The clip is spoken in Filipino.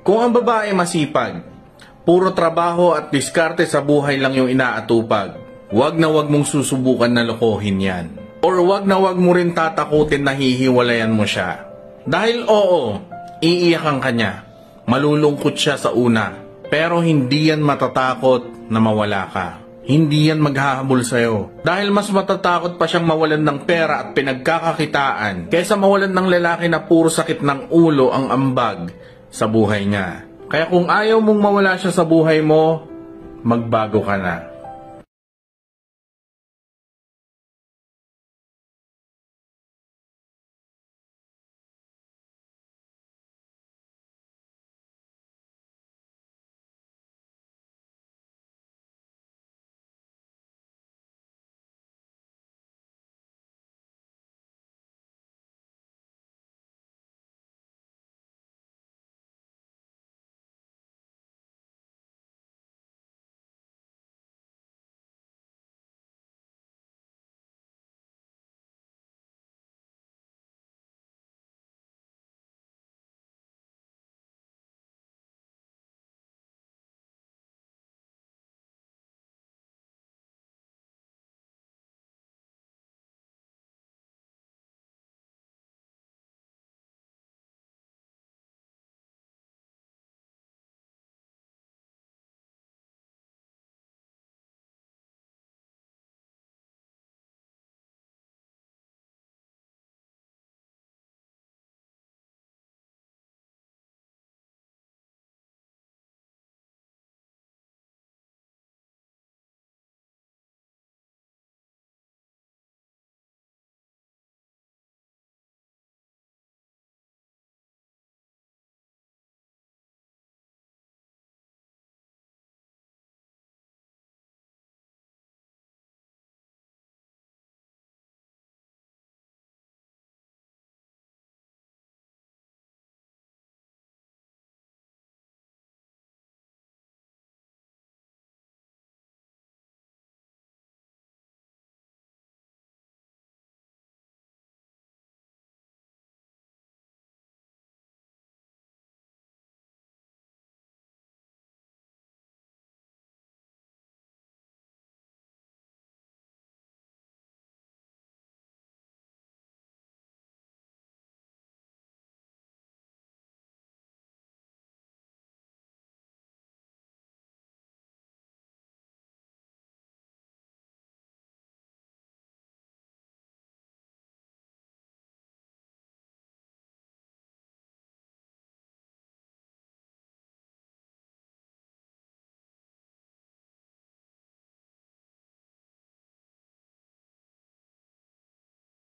Kung ang babae masipag, puro trabaho at diskarte sa buhay lang yung inaatupag, wag na wag mong susubukan na lokohin yan. Or wag na wag mo rin tatakutin na hihiwalayan mo siya. Dahil oo, iiyakan ka niya. Malulungkot siya sa una. Pero hindi yan matatakot na mawala ka. Hindi yan maghahabol sa'yo. Dahil mas matatakot pa siyang mawalan ng pera at pinagkakakitaan kaysa mawalan ng lalaki na puro sakit ng ulo ang ambag sa buhay niya. Kaya kung ayaw mong mawala siya sa buhay mo, magbago ka na.